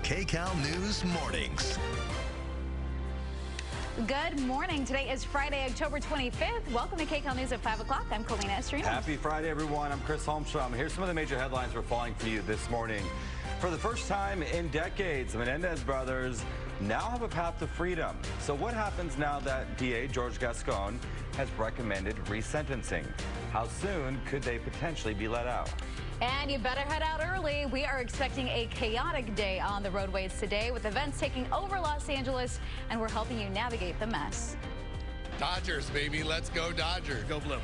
Kcal News Mornings. Good morning. Today is Friday, October 25th. Welcome to Kcal News at 5 o'clock. I'm Kcal Dt. Happy Friday, everyone. I'm Chris Holmstrom. Here's some of the major headlines we're following for you this morning. For the first time in decades, the Menendez brothers now have a path to freedom. So what happens now that DA George Gascon has recommended resentencing? How soon could they potentially be let out? And you better head out early. We are expecting a chaotic day on the roadways today with events taking over Los Angeles, and we're helping you navigate the mess. Dodgers, baby. Let's go Dodgers. Go blue.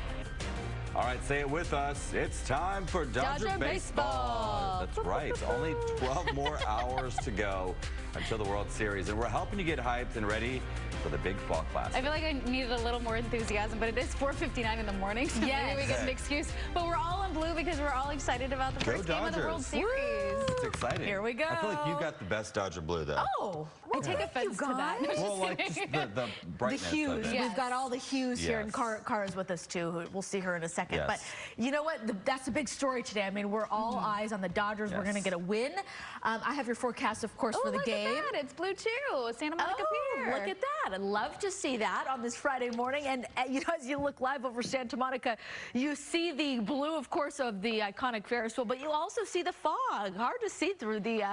All right, say it with us. It's time for Dodger baseball. That's right. Only 12 more hours to go until the World Series, and we're helping you get hyped and ready for the big fall classic. I feel like I needed a little more enthusiasm, but it is 4:59 in the morning, so maybe we get an excuse. But we're all in blue because we're all excited about the first game of the World Series. It's exciting. Here we go. I feel like you got the best Dodger blue, though. Oh, I take offense to that. Well, like just the brightness The hues. of it. Yes. We've got all the hues here, and Kara's with us too. We'll see her in a second. Yes. But you know what? That's a big story today. I mean, we're all eyes on the Dodgers. Yes. We're going to get a win. I have your forecast, of course, for the game. Look at that. It's blue too. Santa Monica Pier. Look at that. I'd love to see that on this Friday morning. And you know, as you look live over Santa Monica, you see the blue, of course, of the iconic Ferris wheel, but you also see the fog. Hard to see through the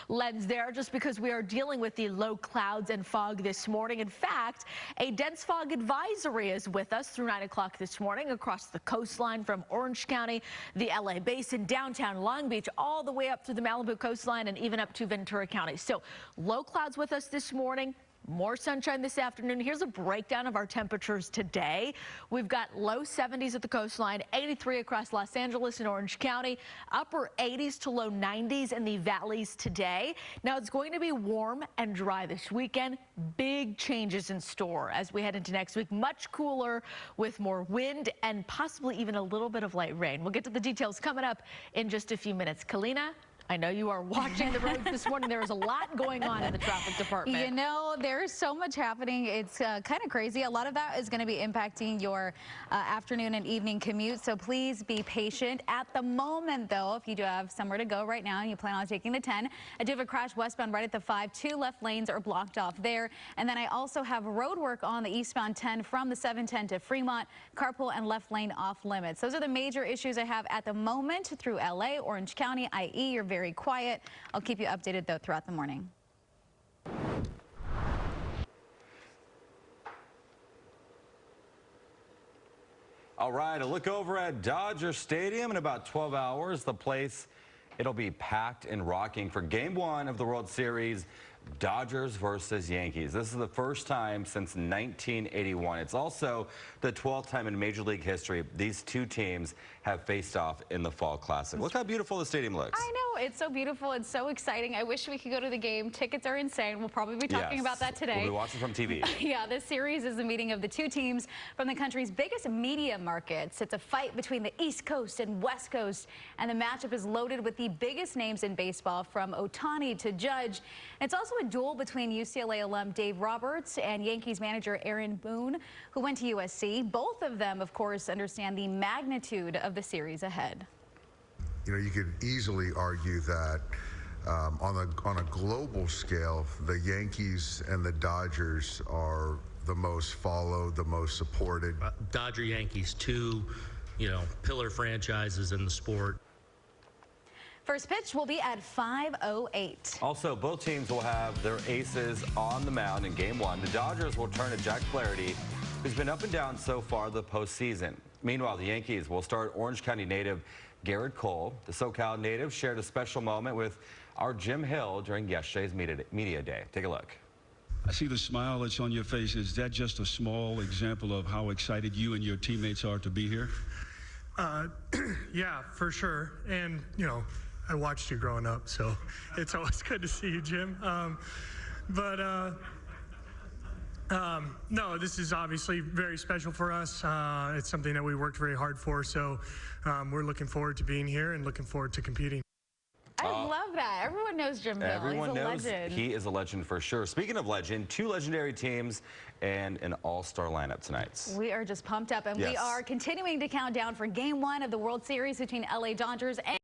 lens there just because we are dealing with the low clouds and fog this morning. In fact, a dense fog advisory is with us through 9 o'clock this morning across the coastline from Orange County, the LA Basin, downtown Long Beach, all the way up through the Malibu coastline and even up to Ventura County. So low clouds with us this morning. More sunshine this afternoon. Here's a breakdown of our temperatures today. We've got low 70s at the coastline, 83 across Los Angeles and Orange County, upper 80s to low 90s in the valleys today. Now it's going to be warm and dry this weekend. Big changes in store as we head into next week. Much cooler with more wind and possibly even a little bit of light rain. We'll get to the details coming up in just a few minutes. Kalina, I know you are watching the roads this morning. There is a lot going on in the traffic department. You know, there's so much happening. It's kind of crazy. A lot of that is going to be impacting your afternoon and evening commute, so please be patient. At the moment, though, if you do have somewhere to go right now and you plan on taking the 10, I do have a crash westbound right at the 5. 2 left lanes are blocked off there. And then I also have road work on the eastbound 10 from the 710 to Fremont. Carpool and left lane off limits. Those are the major issues I have at the moment through LA, Orange County, IE. You're very quiet. I'll keep you updated, though, throughout the morning. All right, a look over at Dodger Stadium in about 12 hours. The place, it'll be packed and rocking for Game 1 of the World Series, Dodgers versus Yankees. This is the first time since 1981. It's also the 12th time in Major League history these two teams have faced off in the Fall Classic. Look how beautiful the stadium looks. I know. It's so beautiful. It's so exciting. I wish we could go to the game. Tickets are insane. We'll probably be talking about that today. We'll be watching from TV. Yeah, this series is a meeting of the two teams from the country's biggest media markets. It's a fight between the East Coast and West Coast, and the matchup is loaded with the biggest names in baseball, from Ohtani to Judge. It's also a duel between UCLA alum Dave Roberts and Yankees manager Aaron Boone, who went to USC. Both of them, of course, understand the magnitude of the series ahead. You know, you could easily argue that on a global scale, the Yankees and the Dodgers are the most followed, the most supported. Dodger Yankees, two, pillar franchises in the sport. First pitch will be at 5:08. Also, both teams will have their aces on the mound in Game 1. The Dodgers will turn to Jack Flaherty, who's been up and down so far the postseason. Meanwhile, the Yankees will start Orange County native Garrett Cole. The SoCal native shared a special moment with our Jim Hill during yesterday's media day. Take a look. I see the smile that's on your face. Is that just a small example of how excited you and your teammates are to be here? Yeah, for sure. And, I watched you growing up, so it's always good to see you, Jim. No, this is obviously very special for us. It's something that we worked very hard for, so we're looking forward to being here and looking forward to competing. I love that. Everyone knows Jim Hill. Everyone He's a knows legend. he is a legend for sure. Speaking of legend, two legendary teams and an all-star lineup tonight. We are just pumped up, and Yes. we are continuing to count down for Game 1 of the World Series between LA Dodgers and